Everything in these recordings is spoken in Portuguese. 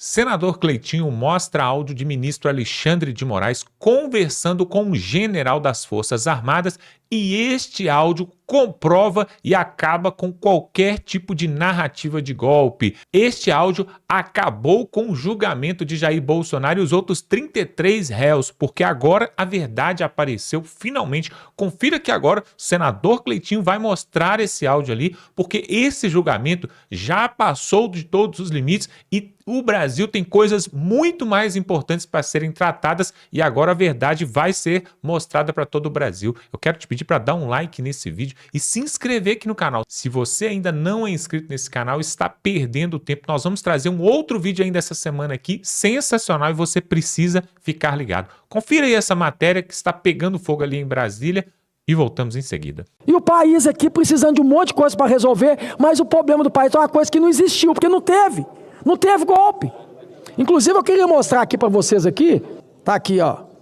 Senador Cleitinho mostra áudio de ministro Alexandre de Moraes conversando com um general das Forças Armadas e este áudio comprova e acaba com qualquer tipo de narrativa de golpe. Este áudio acabou com o julgamento de Jair Bolsonaro e os outros 33 réus, porque agora a verdade apareceu finalmente. Confira que agora o senador Cleitinho vai mostrar esse áudio ali, porque esse julgamento já passou de todos os limites e o Brasil tem coisas muito mais importantes para serem tratadas e agora a verdade vai ser mostrada para todo o Brasil. Eu quero te pedir para dar um like nesse vídeo e se inscrever aqui no canal. Se você ainda não é inscrito nesse canal, está perdendo tempo. Nós vamos trazer um outro vídeo ainda essa semana aqui, sensacional, e você precisa ficar ligado. Confira aí essa matéria que está pegando fogo ali em Brasília e voltamos em seguida. E o país aqui precisando de um monte de coisa para resolver, mas o problema do país é uma coisa que não existiu, porque não teve. Não teve golpe. Inclusive, eu queria mostrar aqui para vocês aqui. Tá aqui, ó.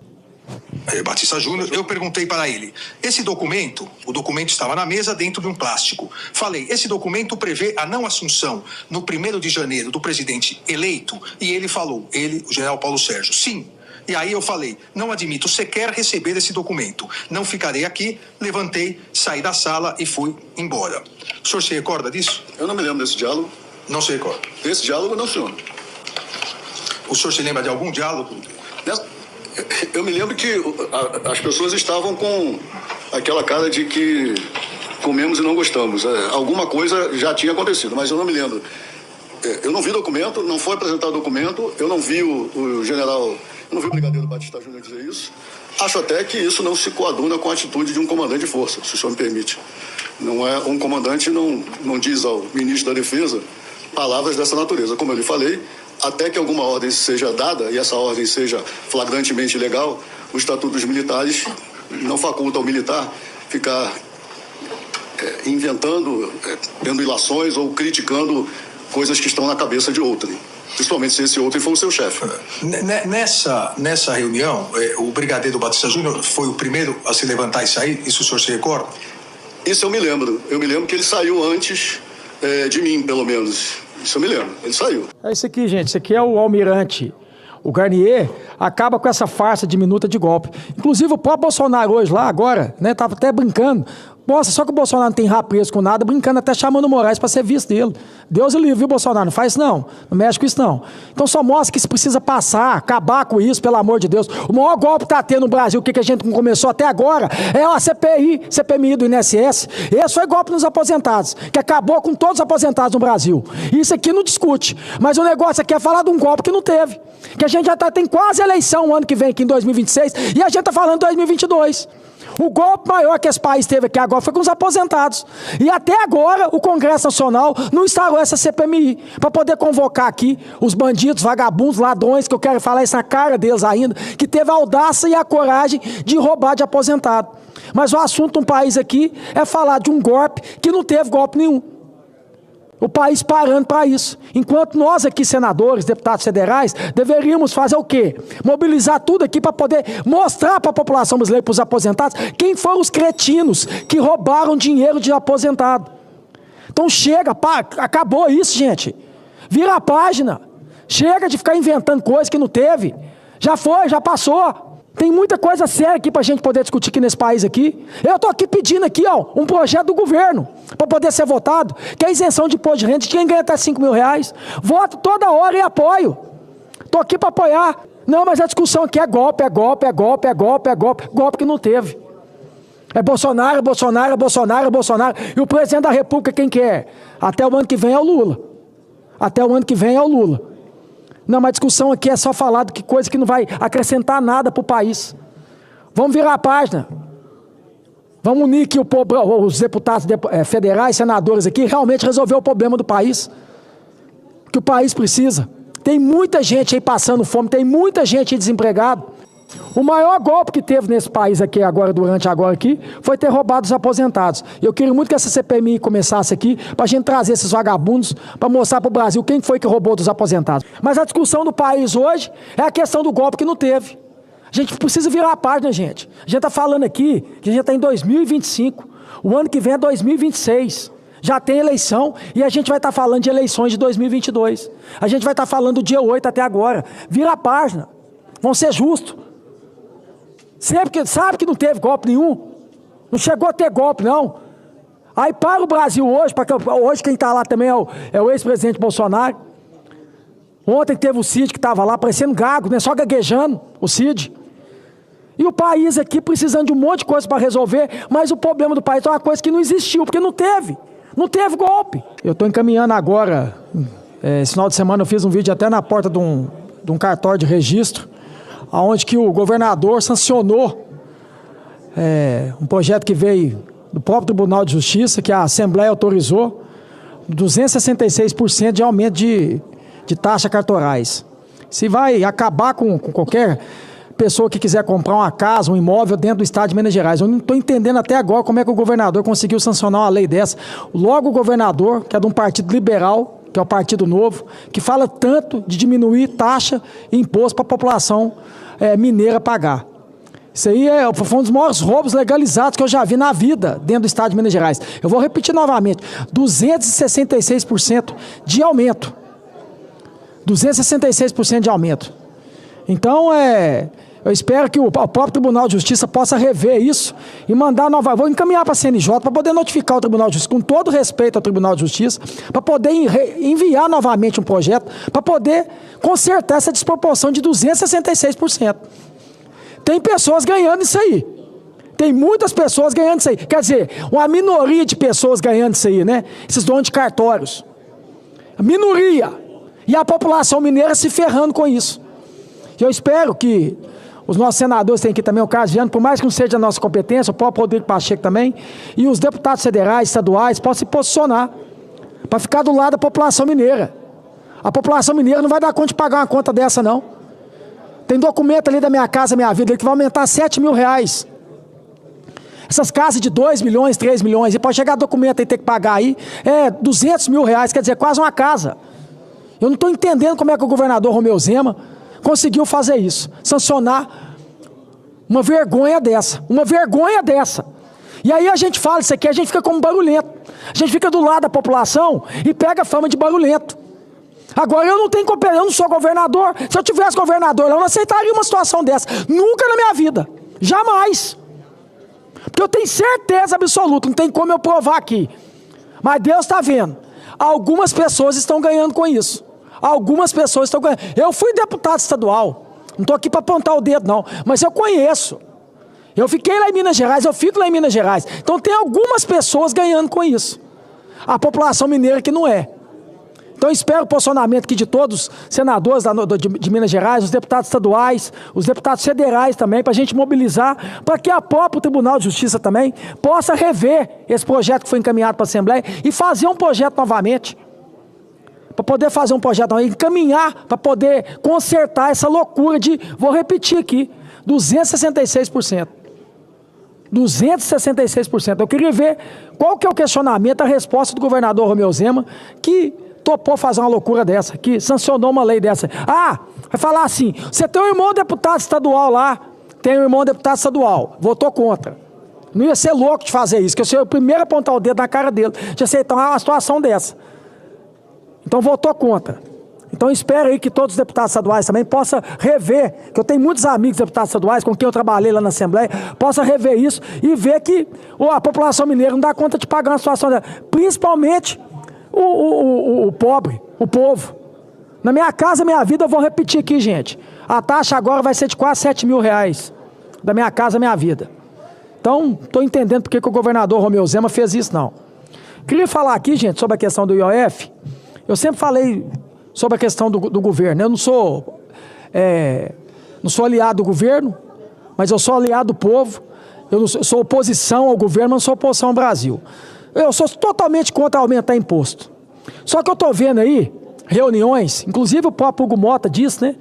Batista Júnior, eu perguntei para ele, esse documento, o documento estava na mesa dentro de um plástico. Falei, esse documento prevê a não assunção no 1º de janeiro do presidente eleito? E ele falou, o general Paulo Sérgio, sim. E aí eu falei, não admito sequer receber esse documento. Não ficarei aqui, levantei, saí da sala e fui embora. O senhor se recorda disso? Eu não me lembro desse diálogo. Não se recorda? Esse diálogo não, senhor. O senhor se lembra de algum diálogo? Eu me lembro que as pessoas estavam com aquela cara de que comemos e não gostamos. Alguma coisa já tinha acontecido, mas eu não me lembro. Eu não vi documento, não foi apresentado documento, eu não vi o general, eu não vi o brigadeiro Batista Júnior dizer isso. Acho até que isso não se coaduna com a atitude de um comandante de força, se o senhor me permite. Não é, um comandante não diz ao ministro da Defesa palavras dessa natureza. Como eu lhe falei, até que alguma ordem seja dada, e essa ordem seja flagrantemente ilegal, o Estatuto dos Militares não faculta ao militar ficar inventando, tendo ilações ou criticando coisas que estão na cabeça de outrem. Principalmente se esse outro for o seu chefe. Nessa reunião, o brigadeiro Batista Júnior foi o primeiro a se levantar e sair? Isso o senhor se recorda? Isso eu me lembro. Eu me lembro que ele saiu antes de mim, pelo menos. Isso eu me lembro. Ele saiu. É isso aqui, gente. Isso aqui é o almirante. O Garnier acaba com essa farsa de minuta de golpe. Inclusive o próprio Bolsonaro hoje lá, agora, né, tava até brincando. Nossa, só que o Bolsonaro não tem rabo preso com nada, brincando, até chamando o Moraes para ser vice dele. Deus o livre, viu, Bolsonaro? Não faz isso não. Não mexe com isso não. Então só mostra que se precisa passar, acabar com isso, pelo amor de Deus. O maior golpe que está tendo no Brasil, o que a gente não começou até agora, é a CPMI do INSS. Esse foi golpe nos aposentados, que acabou com todos os aposentados no Brasil. Isso aqui não discute. Mas o negócio aqui é falar de um golpe que não teve. Que a gente já tem quase eleição o ano que vem, aqui em 2026, e a gente está falando em 2022. O golpe maior que esse país teve aqui agora foi com os aposentados. E até agora o Congresso Nacional não instaurou essa CPMI para poder convocar aqui os bandidos, vagabundos, ladrões, que eu quero falar isso na cara deles ainda, que teve a audácia e a coragem de roubar de aposentado. Mas o assunto de um país aqui é falar de um golpe que não teve golpe nenhum. O país parando para isso. Enquanto nós aqui, senadores, deputados federais, deveríamos fazer o quê? Mobilizar tudo aqui para poder mostrar para a população brasileira, para os aposentados, quem foram os cretinos que roubaram dinheiro de aposentado. Então chega, acabou isso, gente. Vira a página. Chega de ficar inventando coisa que não teve. Já foi, já passou. Tem muita coisa séria aqui para a gente poder discutir aqui nesse país aqui. Eu estou aqui pedindo aqui, ó, um projeto do governo para poder ser votado, que é a isenção de imposto de renda de quem ganha até R$5.000. Voto toda hora e apoio. Estou aqui para apoiar. Não, mas a discussão aqui é golpe, é golpe, é golpe, é golpe, é golpe. Golpe que não teve. É Bolsonaro, Bolsonaro, Bolsonaro, Bolsonaro. E o presidente da República quem que é? Até o ano que vem é o Lula. Até o ano que vem é o Lula. Não, mas a discussão aqui é só falar de que coisa que não vai acrescentar nada para o país. Vamos virar a página. Vamos unir aqui os deputados federais, senadores aqui, realmente resolver o problema do país. Que o país precisa. Tem muita gente aí passando fome, tem muita gente aí desempregada. O maior golpe que teve nesse país aqui agora, foi ter roubado os aposentados. Eu queria muito que essa CPMI começasse aqui, para a gente trazer esses vagabundos, para mostrar para o Brasil quem foi que roubou dos aposentados. Mas a discussão do país hoje é a questão do golpe que não teve. A gente precisa virar a página, gente. A gente está falando aqui que a gente está em 2025, o ano que vem é 2026. Já tem eleição e a gente vai estar falando de eleições de 2022. A gente vai estar falando do dia 8 até agora. Vira a página. Vão ser justos. Sabe que não teve golpe nenhum? Não chegou a ter golpe, não. Aí para o Brasil hoje, hoje quem está lá também é o ex-presidente Bolsonaro. Ontem teve o Cid que estava lá, parecendo gago, né? Só gaguejando, o Cid. E o país aqui precisando de um monte de coisa para resolver, mas o problema do país é uma coisa que não existiu, porque não teve. Não teve golpe. Eu estou encaminhando agora, esse final de semana eu fiz um vídeo até na porta de um cartório de registro, onde que o governador sancionou um projeto que veio do próprio Tribunal de Justiça, que a Assembleia autorizou, 266% de aumento de taxas cartorais. Se vai acabar com qualquer pessoa que quiser comprar uma casa, um imóvel dentro do estado de Minas Gerais. Eu não estou entendendo até agora como é que o governador conseguiu sancionar uma lei dessa. Logo o governador, que é de um partido liberal, que é o Partido Novo, que fala tanto de diminuir taxa e imposto para a população mineira pagar. Isso aí foi um dos maiores roubos legalizados que eu já vi na vida dentro do estado de Minas Gerais. Eu vou repetir novamente, 266% de aumento. 266% de aumento. Então, eu espero que o próprio Tribunal de Justiça possa rever isso e mandar nova. Vou encaminhar para a CNJ para poder notificar o Tribunal de Justiça, com todo respeito ao Tribunal de Justiça, para poder enviar novamente um projeto, para poder consertar essa desproporção de 266%. Tem pessoas ganhando isso aí. Tem muitas pessoas ganhando isso aí. Quer dizer, uma minoria de pessoas ganhando isso aí, né? Esses donos de cartórios. A minoria. E a população mineira se ferrando com isso. Eu espero que os nossos senadores, tem aqui também o Carlos Viana, por mais que não seja da nossa competência, o próprio Rodrigo Pacheco também, e os deputados federais, estaduais, possam se posicionar para ficar do lado da população mineira. A população mineira não vai dar conta de pagar uma conta dessa, não. Tem documento ali da Minha Casa Minha Vida que vai aumentar R$7.000. Essas casas de 2 milhões, 3 milhões, e pode chegar documento aí, ter que pagar aí, R$200.000, quer dizer, quase uma casa. Eu não estou entendendo como é que o governador Romeu Zema conseguiu fazer isso, sancionar uma vergonha dessa, E aí a gente fala isso aqui, a gente fica como barulhento, a gente fica do lado da população e pega a fama de barulhento. Agora eu não tenho competência, eu não sou governador. Se eu tivesse governador, eu não aceitaria uma situação dessa, nunca na minha vida, jamais. Porque eu tenho certeza absoluta, não tem como eu provar aqui, mas Deus está vendo, algumas pessoas estão ganhando com isso. Algumas pessoas estão ganhando. Eu fui deputado estadual, não estou aqui para apontar o dedo não, mas eu conheço. Eu fiquei lá em Minas Gerais, eu fico lá em Minas Gerais. Então tem algumas pessoas ganhando com isso. A população mineira que não é. Então espero o posicionamento aqui de todos os senadores de Minas Gerais, os deputados estaduais, os deputados federais também, para a gente mobilizar, para que a própria Tribunal de Justiça também possa rever esse projeto que foi encaminhado para a Assembleia e fazer um projeto novamente. Para poder fazer um projeto novamente, encaminhar para poder consertar essa loucura de, vou repetir aqui, 266%. 266%. Eu queria ver qual que é o questionamento, a resposta do governador Romeu Zema, que topou fazer uma loucura dessa, que sancionou uma lei dessa. Vai falar assim, você tem um irmão deputado estadual lá, tem um irmão deputado estadual, votou contra. Não ia ser louco de fazer isso, que eu sou o primeiro a apontar o dedo na cara dele, de aceitar uma situação dessa. Então votou contra. Então espero aí que todos os deputados estaduais também possam rever, que eu tenho muitos amigos deputados estaduais com quem eu trabalhei lá na Assembleia, possam rever isso e ver que a população mineira não dá conta de pagar uma situação dessa, principalmente o pobre, o povo. Na Minha Casa Minha Vida, eu vou repetir aqui, gente, a taxa agora vai ser de quase R$7.000, da Minha Casa Minha Vida. Então, estou entendendo porque que o governador Romeu Zema fez isso, não. Queria falar aqui, gente, sobre a questão do IOF. Eu sempre falei sobre a questão do governo. Eu não sou aliado do governo, mas eu sou aliado do povo. Eu sou oposição ao governo, mas não sou oposição ao Brasil. Eu sou totalmente contra aumentar imposto. Só que eu estou vendo aí reuniões, inclusive o próprio Hugo Mota disse, né?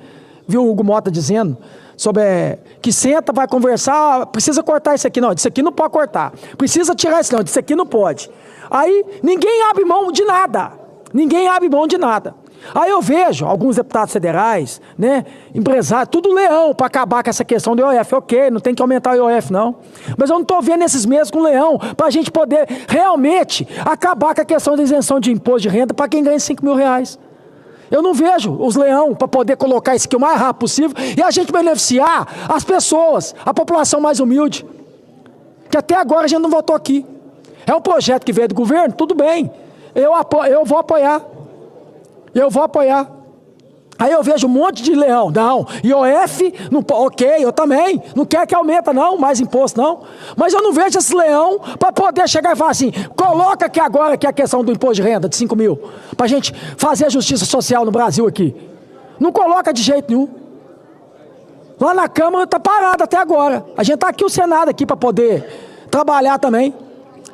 Viu o Hugo Mota dizendo sobre que senta, vai conversar, precisa cortar isso aqui. Não, isso aqui não pode cortar. Precisa tirar isso não, isso aqui não pode. Aí ninguém abre mão de nada. Ninguém abre mão de nada. Aí eu vejo alguns deputados federais, né, empresários, tudo leão para acabar com essa questão do IOF. Ok, não tem que aumentar o IOF não. Mas eu não estou vendo esses mesmos com leão para a gente poder realmente acabar com a questão da isenção de imposto de renda para quem ganha R$5.000. Eu não vejo os leão para poder colocar isso aqui o mais rápido possível e a gente beneficiar as pessoas, a população mais humilde, que até agora a gente não votou aqui. É um projeto que veio do governo? Tudo bem, eu vou apoiar. Eu vou apoiar. Aí eu vejo um monte de leão. Não, IOF, não, ok, eu também. Não quer que aumenta não, mais imposto não. Mas eu não vejo esse leão para poder chegar e falar assim, coloca aqui agora que é a questão do imposto de renda de 5 mil, para a gente fazer justiça social no Brasil aqui. Não coloca de jeito nenhum. Lá na Câmara está parado até agora. A gente está aqui, o Senado aqui, para poder trabalhar também.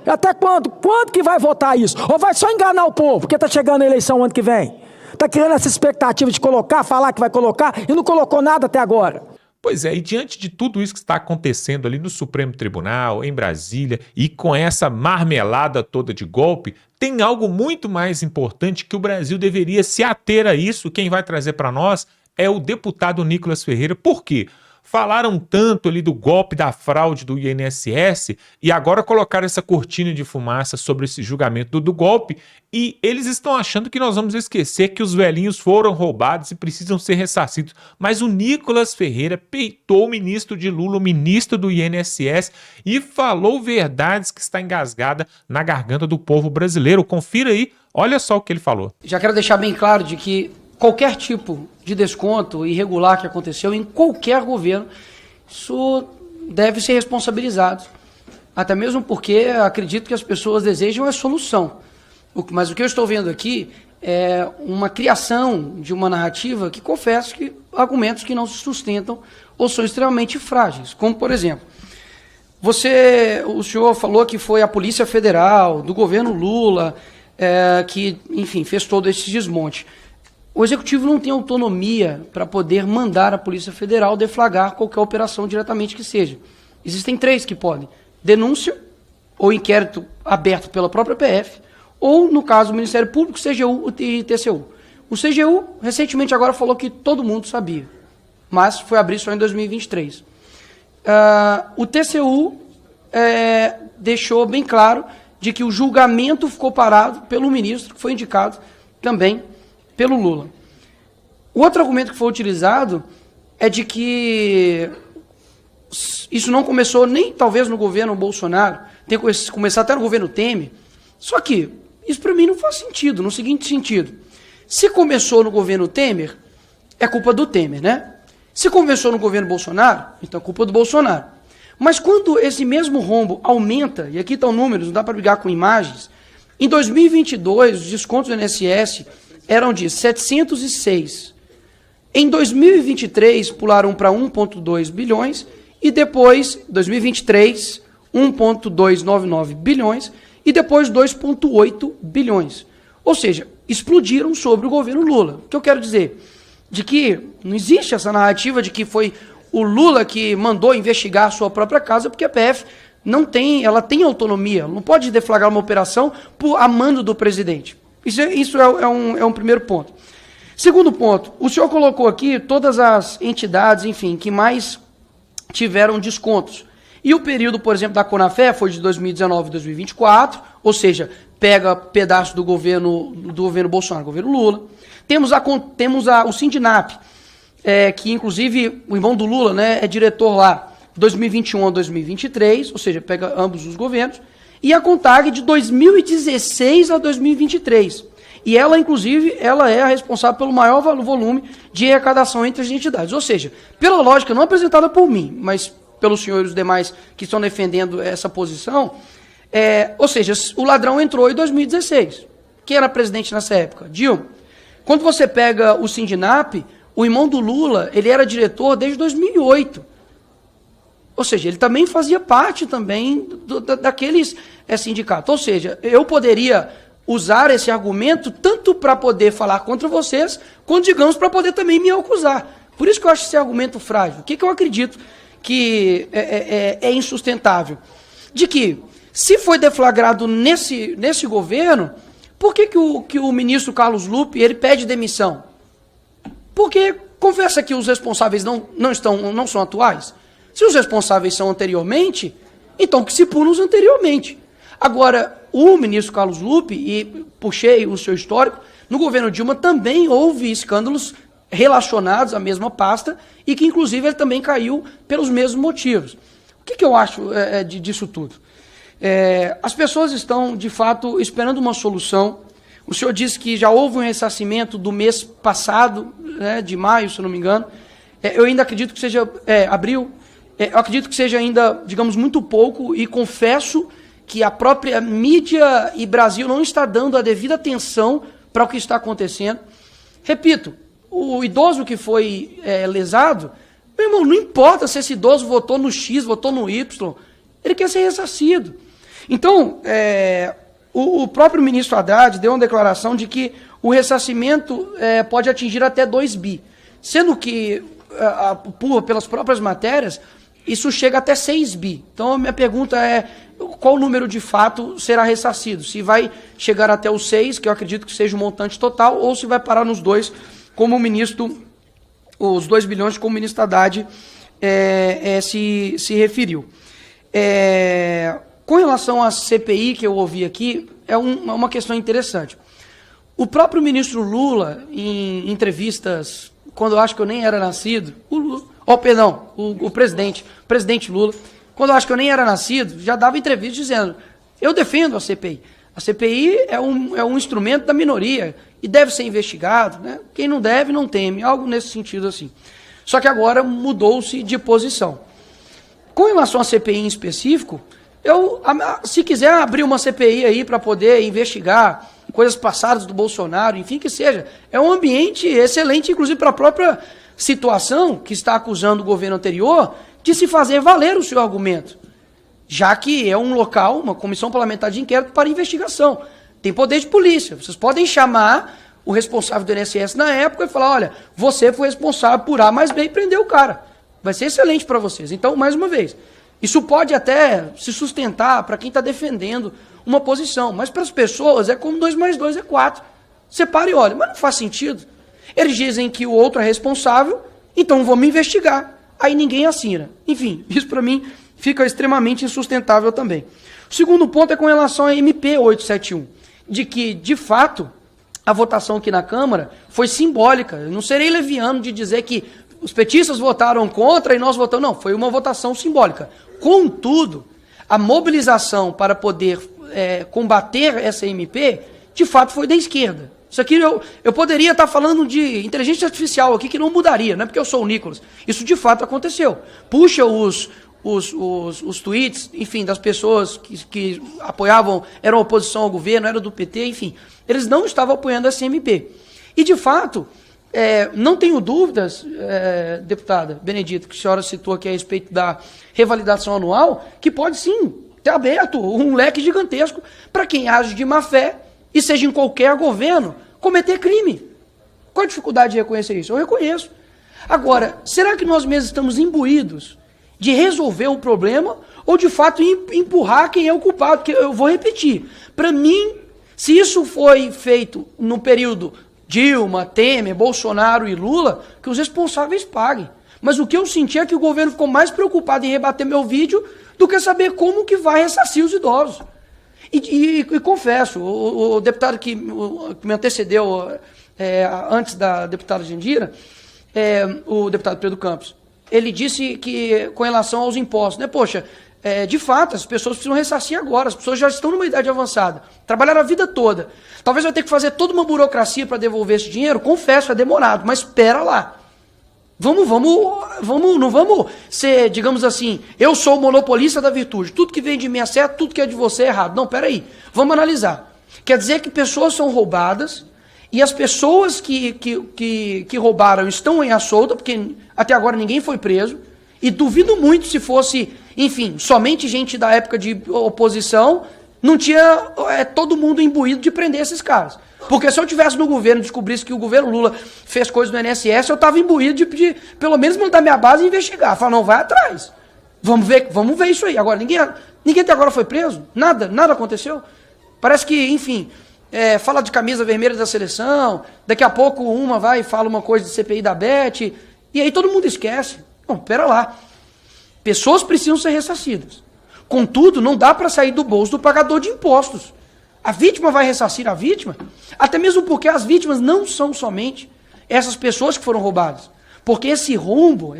Até quando? Quando que vai votar isso? Ou vai só enganar o povo, porque está chegando a eleição ano que vem? Está criando essa expectativa de colocar, falar que vai colocar, e não colocou nada até agora. Pois é, e diante de tudo isso que está acontecendo ali no Supremo Tribunal, em Brasília, e com essa marmelada toda de golpe, tem algo muito mais importante que o Brasil deveria se ater a isso. Quem vai trazer para nós é o deputado Nicolas Ferreira. Por quê? Falaram tanto ali do golpe, da fraude do INSS e agora colocaram essa cortina de fumaça sobre esse julgamento do golpe e eles estão achando que nós vamos esquecer que os velhinhos foram roubados e precisam ser ressarcidos. Mas o Nicolas Ferreira peitou o ministro de Lula, o ministro do INSS e falou verdades que está engasgada na garganta do povo brasileiro. Confira aí, olha só o que ele falou. Já quero deixar bem claro de que qualquer tipo de desconto irregular que aconteceu em qualquer governo, isso deve ser responsabilizado. Até mesmo porque acredito que as pessoas desejam a solução. Mas o que eu estou vendo aqui é uma criação de uma narrativa que confesso que argumentos que não se sustentam ou são extremamente frágeis. Como, por exemplo, o senhor falou que foi a Polícia Federal, do governo Lula, que, enfim, fez todo esse desmonte. O Executivo não tem autonomia para poder mandar a Polícia Federal deflagrar qualquer operação diretamente que seja. Existem 3 que podem: denúncia ou inquérito aberto pela própria PF, ou, no caso, o Ministério Público, CGU e TCU. O CGU, recentemente, agora falou que todo mundo sabia, mas foi abrir só em 2023. O TCU deixou bem claro de que o julgamento ficou parado pelo ministro, que foi indicado também pelo Lula. O outro argumento que foi utilizado é de que isso não começou nem talvez no governo Bolsonaro, tem que começar até no governo Temer. Só que isso para mim não faz sentido, no seguinte sentido: se começou no governo Temer, é culpa do Temer, né? Se começou no governo Bolsonaro, então é culpa do Bolsonaro. Mas quando esse mesmo rombo aumenta, e aqui estão números, não dá para brigar com imagens, em 2022 os descontos do INSS eram de 706. Em 2023, pularam para 1,2 bilhões, e depois, 2023, 1,299 bilhões, e depois 2,8 bilhões. Ou seja, explodiram sobre o governo Lula. O que eu quero dizer? De que não existe essa narrativa de que foi o Lula que mandou investigar a sua própria casa, porque a PF ela tem autonomia, não pode deflagrar uma operação a mando do presidente. Isso é um primeiro ponto. Segundo ponto, o senhor colocou aqui todas as entidades, enfim, que mais tiveram descontos. E o período, por exemplo, da Conafé foi de 2019 a 2024, ou seja, pega pedaço do governo Bolsonaro, governo Lula. Temos o Sindinap, que inclusive o irmão do Lula, né, é diretor lá, 2021 a 2023, ou seja, pega ambos os governos. E a CONTAG de 2016 a 2023. E ela, inclusive, ela é a responsável pelo maior volume de arrecadação entre as entidades. Ou seja, pela lógica não apresentada por mim, mas pelos senhores e os demais que estão defendendo essa posição, ou seja, o ladrão entrou em 2016. Quem era presidente nessa época? Dilma. Quando você pega o Sindinap, o irmão do Lula, ele era diretor desde 2008. Ou seja, ele também fazia parte também daqueles sindicatos. Ou seja, eu poderia usar esse argumento tanto para poder falar contra vocês, quanto, digamos, para poder também me acusar. Por isso que eu acho esse argumento frágil. O que eu acredito que é insustentável? De que, se foi deflagrado nesse governo, Por que o ministro Carlos Lupe ele pede demissão? Porque confessa que os responsáveis não são atuais. Se os responsáveis são anteriormente, então que se pulam os anteriormente. Agora, o ministro Carlos Lupe, e puxei o seu histórico, no governo Dilma também houve escândalos relacionados à mesma pasta e que, inclusive, ele também caiu pelos mesmos motivos. O que eu acho disso tudo? As pessoas estão, de fato, esperando uma solução. O senhor disse que já houve um ressarcimento do mês passado, né, de maio, se eu não me engano. Eu ainda acredito que seja abril. Eu acredito que seja ainda, digamos, muito pouco e confesso que a própria mídia e Brasil não está dando a devida atenção para o que está acontecendo. Repito, o idoso que foi lesado, meu irmão, não importa se esse idoso votou no X, votou no Y, ele quer ser ressarcido. Então, o próprio ministro Haddad deu uma declaração de que o ressarcimento pode atingir até 2 bi, sendo que, pelas próprias matérias, isso chega até 6 bi. Então, a minha pergunta é, qual número de fato será ressarcido? Se vai chegar até os 6, que eu acredito que seja o montante total, ou se vai parar nos 2, como o ministro, os 2 bilhões, como o ministro Haddad se referiu. Com relação à CPI que eu ouvi aqui, é uma questão interessante. O próprio ministro Lula, em entrevistas, quando eu acho que eu nem era nascido, o presidente Lula, quando eu acho que eu nem era nascido, já dava entrevista dizendo, eu defendo a CPI. A CPI é um instrumento da minoria e deve ser investigado, né? Quem não deve, não teme, algo nesse sentido assim. Só que agora mudou-se de posição. Com relação à CPI em específico, se quiser abrir uma CPI aí para poder investigar coisas passadas do Bolsonaro, enfim, que seja, é um ambiente excelente, inclusive para a própria situação que está acusando o governo anterior de se fazer valer o seu argumento, já que é um local, uma comissão parlamentar de inquérito para investigação. Tem poder de polícia. Vocês podem chamar o responsável do INSS na época e falar, olha, você foi responsável por A mais B e prendeu o cara. Vai ser excelente para vocês. Então, mais uma vez, isso pode até se sustentar para quem está defendendo uma posição, mas para as pessoas é como 2 mais 2 é 4. Separa e olha, mas não faz sentido. Eles dizem que o outro é responsável, então vamos investigar. Aí ninguém assina. Enfim, isso para mim fica extremamente insustentável também. O segundo ponto é com relação à MP 871, de que, de fato, a votação aqui na Câmara foi simbólica. Eu não serei leviano de dizer que os petistas votaram contra e nós votamos. Não, foi uma votação simbólica. Contudo, a mobilização para poder combater essa MP, de fato, foi da esquerda. Isso aqui eu poderia estar falando de inteligência artificial aqui que não mudaria, não é porque eu sou o Nicolas. Isso de fato aconteceu. Puxa os tweets, enfim, das pessoas que apoiavam, eram oposição ao governo, eram do PT, enfim. Eles não estavam apoiando essa MP. E de fato, não tenho dúvidas, deputada Benedita, que a senhora citou aqui a respeito da revalidação anual, que pode sim ter aberto um leque gigantesco para quem age de má fé e seja em qualquer governo, cometer crime. Qual a dificuldade de reconhecer isso? Eu reconheço. Agora, será que nós mesmos estamos imbuídos de resolver o problema ou de fato empurrar quem é o culpado? Porque eu vou repetir, para mim, se isso foi feito no período Dilma, Temer, Bolsonaro e Lula, que os responsáveis paguem. Mas o que eu senti é que o governo ficou mais preocupado em rebater meu vídeo do que saber como que vai ressarcir os idosos. E confesso, o deputado que me antecedeu antes da deputada Jandira, o deputado Pedro Campos, ele disse que com relação aos impostos, né, poxa, de fato, as pessoas precisam ressarcir agora, as pessoas já estão numa idade avançada, trabalharam a vida toda. Talvez vai ter que fazer toda uma burocracia para devolver esse dinheiro, confesso, é demorado, mas espera lá. Não vamos ser, digamos assim, eu sou o monopolista da virtude, tudo que vem de mim é certo, tudo que é de você é errado. Não, peraí, vamos analisar. Quer dizer que pessoas são roubadas e as pessoas que roubaram estão em solta, porque até agora ninguém foi preso, e duvido muito se fosse, enfim, somente gente da época de oposição, não tinha todo mundo imbuído de prender esses caras. Porque se eu tivesse no governo e descobrisse que o governo Lula fez coisas no INSS, eu estava imbuído de pelo menos mandar minha base e investigar. Falar, não, vai atrás. Vamos ver isso aí. Agora, ninguém até agora foi preso? Nada aconteceu? Parece que, enfim, fala de camisa vermelha da seleção, daqui a pouco uma vai e fala uma coisa de CPI da Bet, e aí todo mundo esquece. Não, pera lá. Pessoas precisam ser ressarcidas. Contudo, não dá para sair do bolso do pagador de impostos. A vítima vai ressarcir a vítima, até mesmo porque as vítimas não são somente essas pessoas que foram roubadas. Porque esse roubo,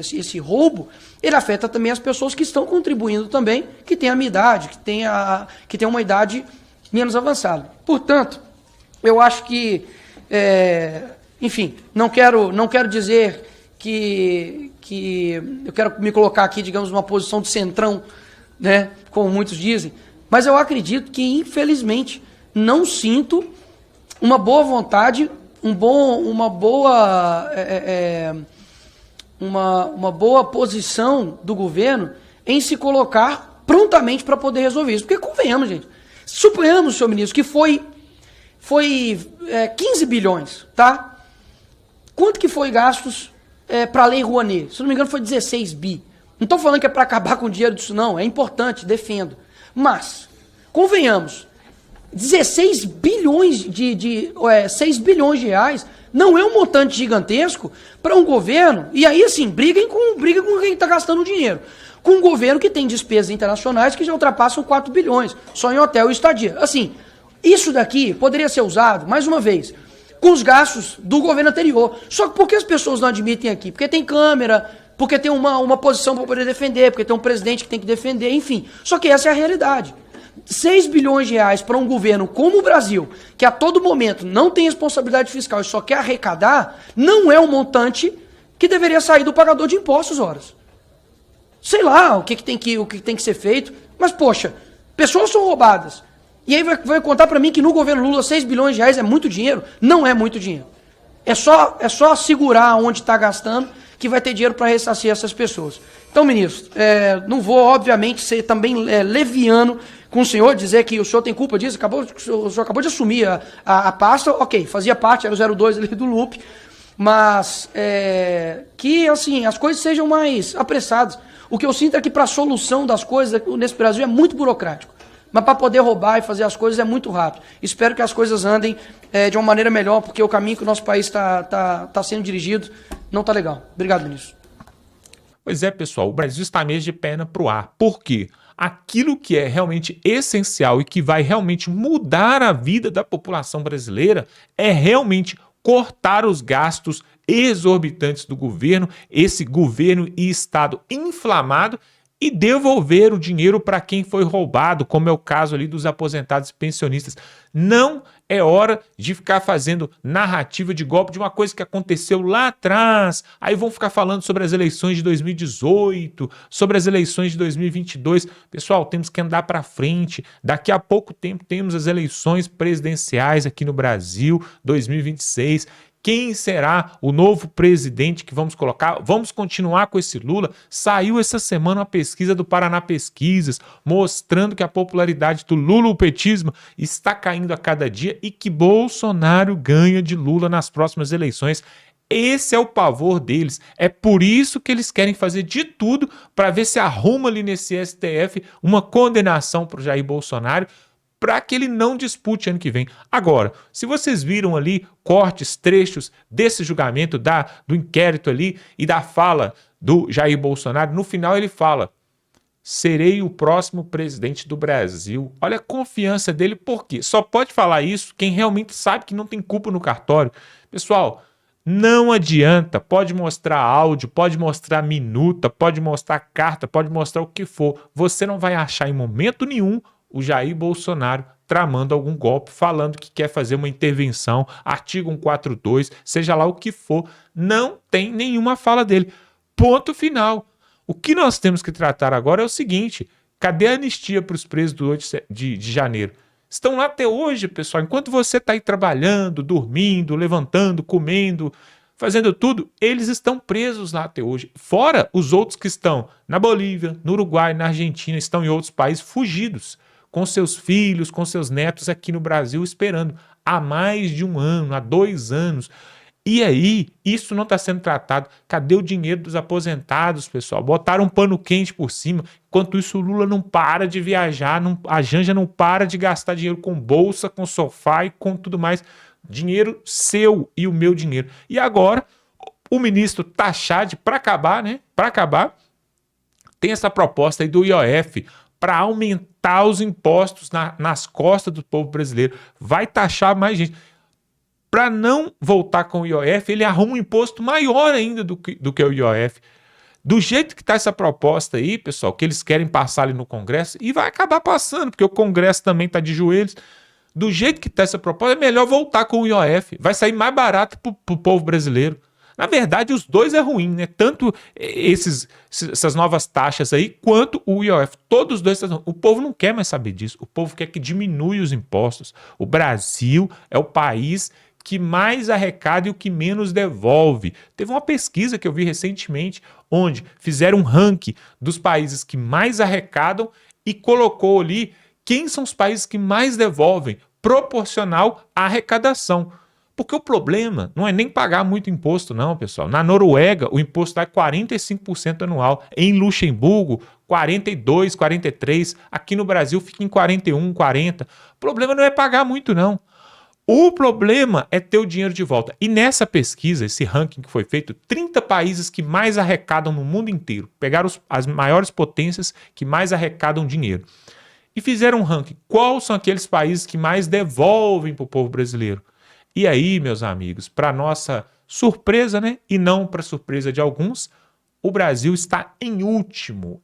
ele afeta também as pessoas que estão contribuindo também, que têm a minha idade, que têm uma idade menos avançada. Portanto, eu acho que, enfim, não quero dizer que eu quero me colocar aqui, digamos, numa posição de centrão, né, como muitos dizem, mas eu acredito que, infelizmente, não sinto uma boa vontade, uma boa posição do governo em se colocar prontamente para poder resolver isso. Porque convenhamos, gente, suponhamos, senhor ministro, que foi 15 bilhões, tá? Quanto que foi gastos para a Lei Rouanet? Se não me engano, foi 16 bi. Não estou falando que é para acabar com o dinheiro disso, não. É importante, defendo. Mas, convenhamos, 16 bilhões 6 bilhões de reais não é um montante gigantesco para um governo, e aí, assim, briga com quem está gastando o dinheiro. Com um governo que tem despesas internacionais que já ultrapassam 4 bilhões, só em hotel e estadia. Assim, isso daqui poderia ser usado, mais uma vez, com os gastos do governo anterior. Só que por que as pessoas não admitem aqui? Porque tem câmera, porque tem uma posição para poder defender, porque tem um presidente que tem que defender, enfim. Só que essa é a realidade. 6 bilhões de reais para um governo como o Brasil, que a todo momento não tem responsabilidade fiscal e só quer arrecadar, não é um montante que deveria sair do pagador de impostos, horas. Sei lá o que tem que ser feito, mas, poxa, pessoas são roubadas. E aí vai contar para mim que no governo Lula 6 bilhões de reais é muito dinheiro? Não é muito dinheiro. É só segurar onde está gastando que vai ter dinheiro para ressarcir essas pessoas. Então, ministro, não vou, obviamente, ser também leviano com o senhor, dizer que o senhor tem culpa disso, o senhor acabou de assumir a pasta, ok, fazia parte, era o 02 ali do Lupe, mas que, assim, as coisas sejam mais apressadas. O que eu sinto é que para a solução das coisas nesse Brasil é muito burocrático, mas para poder roubar e fazer as coisas é muito rápido. Espero que as coisas andem de uma maneira melhor, porque o caminho que o nosso país está sendo dirigido não está legal. Obrigado, ministro. Pois é, pessoal, o Brasil está mesmo de perna para o ar. Por quê? Aquilo que é realmente essencial e que vai realmente mudar a vida da população brasileira é realmente cortar os gastos exorbitantes do governo, esse governo e Estado inflamado, e devolver o dinheiro para quem foi roubado, como é o caso ali dos aposentados e pensionistas. Não é hora de ficar fazendo narrativa de golpe de uma coisa que aconteceu lá atrás. Aí vão ficar falando sobre as eleições de 2018, sobre as eleições de 2022. Pessoal, temos que andar para frente. Daqui a pouco tempo temos as eleições presidenciais aqui no Brasil, 2026. Quem será o novo presidente que vamos colocar? Vamos continuar com esse Lula? Saiu essa semana uma pesquisa do Paraná Pesquisas mostrando que a popularidade do lulopetismo está caindo a cada dia e que Bolsonaro ganha de Lula nas próximas eleições. Esse é o pavor deles. É por isso que eles querem fazer de tudo para ver se arruma ali nesse STF uma condenação para o Jair Bolsonaro, para que ele não dispute ano que vem. Agora, se vocês viram ali cortes, trechos desse julgamento, do inquérito ali e da fala do Jair Bolsonaro, no final ele fala: serei o próximo presidente do Brasil. Olha a confiança dele, por quê? Só pode falar isso quem realmente sabe que não tem culpa no cartório. Pessoal, não adianta, pode mostrar áudio, pode mostrar minuta, pode mostrar carta, pode mostrar o que for. Você não vai achar em momento nenhum o Jair Bolsonaro tramando algum golpe, falando que quer fazer uma intervenção, artigo 142, seja lá o que for. Não tem nenhuma fala dele. Ponto final. O que nós temos que tratar agora é o seguinte: cadê a anistia para os presos do 8 de janeiro? Estão lá até hoje, pessoal. Enquanto você está aí trabalhando, dormindo, levantando, comendo, fazendo tudo, eles estão presos lá até hoje. Fora os outros que estão na Bolívia, no Uruguai, na Argentina, estão em outros países fugidos, com seus filhos, com seus netos aqui no Brasil esperando há mais de um ano, há 2 anos. E aí, isso não está sendo tratado. Cadê o dinheiro dos aposentados, pessoal? Botaram um pano quente por cima. Enquanto isso, o Lula não para de viajar, a Janja não para de gastar dinheiro com bolsa, com sofá e com tudo mais. Dinheiro seu e o meu dinheiro. E agora, o ministro Tachad, para acabar, né? Para acabar, tem essa proposta aí do IOF para aumentar os impostos nas costas do povo brasileiro. Vai taxar mais gente. Para não voltar com o IOF, ele arruma um imposto maior ainda do que o IOF. Do jeito que está essa proposta aí, pessoal, que eles querem passar ali no Congresso, e vai acabar passando, porque o Congresso também está de joelhos. Do jeito que está essa proposta, é melhor voltar com o IOF. Vai sair mais barato para o povo brasileiro. Na verdade, os dois é ruim, né? Tanto essas novas taxas aí, quanto o IOF. Todos os dois. O povo não quer mais saber disso. O povo quer que diminua os impostos. O Brasil é o país que mais arrecada e o que menos devolve. Teve uma pesquisa que eu vi recentemente, onde fizeram um ranking dos países que mais arrecadam e colocou ali quem são os países que mais devolvem, proporcional à arrecadação. Porque o problema não é nem pagar muito imposto, não, pessoal. Na Noruega, o imposto é 45% anual. Em Luxemburgo, 42%, 43%. Aqui no Brasil fica em 41%, 40%. O problema não é pagar muito, não. O problema é ter o dinheiro de volta. E nessa pesquisa, esse ranking que foi feito, 30 países que mais arrecadam no mundo inteiro. Pegaram as maiores potências que mais arrecadam dinheiro. E fizeram um ranking. Quais são aqueles países que mais devolvem para o povo brasileiro? E aí, meus amigos, para nossa surpresa, né? E não para surpresa de alguns, o Brasil está em último,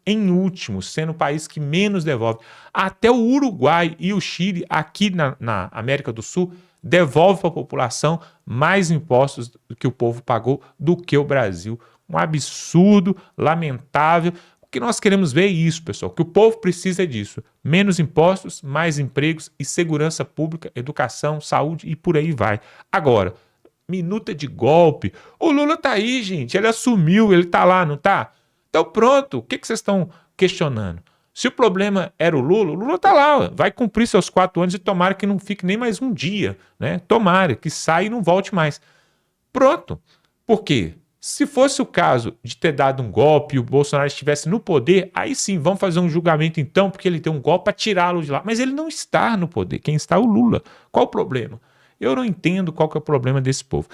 sendo o país que menos devolve. Até o Uruguai e o Chile, aqui na América do Sul, devolve para a população mais impostos do que o povo pagou do que o Brasil. Um absurdo, lamentável. O que nós queremos ver é isso, pessoal. O que o povo precisa é disso. Menos impostos, mais empregos e segurança pública, educação, saúde e por aí vai. Agora, minuta de golpe. O Lula tá aí, gente. Ele assumiu, ele tá lá, não tá? Então pronto, o que vocês estão questionando? Se o problema era o Lula tá lá, vai cumprir seus 4 anos e tomara que não fique nem mais um dia, né? Tomara que saia e não volte mais. Pronto. Por quê? Se fosse o caso de ter dado um golpe e o Bolsonaro estivesse no poder, aí sim, vamos fazer um julgamento então, porque ele tem um golpe para tirá-lo de lá. Mas ele não está no poder. Quem está é o Lula. Qual o problema? Eu não entendo qual que é o problema desse povo.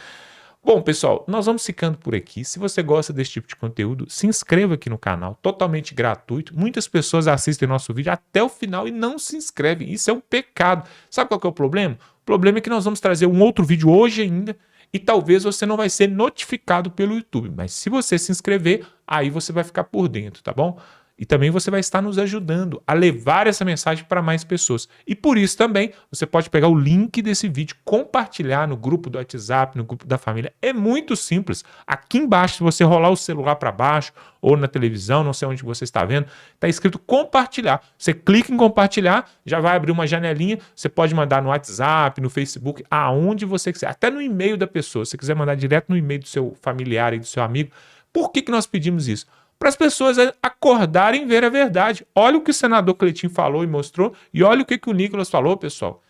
Bom, pessoal, nós vamos ficando por aqui. Se você gosta desse tipo de conteúdo, se inscreva aqui no canal, totalmente gratuito. Muitas pessoas assistem nosso vídeo até o final e não se inscrevem. Isso é um pecado. Sabe qual que é o problema? O problema é que nós vamos trazer um outro vídeo hoje ainda e talvez você não vai ser notificado pelo YouTube. Mas se você se inscrever, aí você vai ficar por dentro, tá bom? E também você vai estar nos ajudando a levar essa mensagem para mais pessoas. E por isso também, você pode pegar o link desse vídeo, compartilhar no grupo do WhatsApp, no grupo da família. É muito simples. Aqui embaixo, se você rolar o celular para baixo ou na televisão, não sei onde você está vendo, está escrito compartilhar. Você clica em compartilhar, já vai abrir uma janelinha. Você pode mandar no WhatsApp, no Facebook, aonde você quiser. Até no e-mail da pessoa. Se você quiser mandar direto no e-mail do seu familiar e do seu amigo. Por que nós pedimos isso? Para as pessoas acordarem e ver a verdade. Olha o que o senador Cleitinho falou e mostrou, e olha o que o Nicolas falou, pessoal.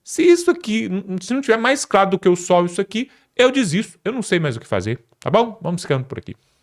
Se isso aqui, se não tiver mais claro do que o sol isso aqui, eu desisto. Eu não sei mais o que fazer, tá bom? Vamos ficando por aqui.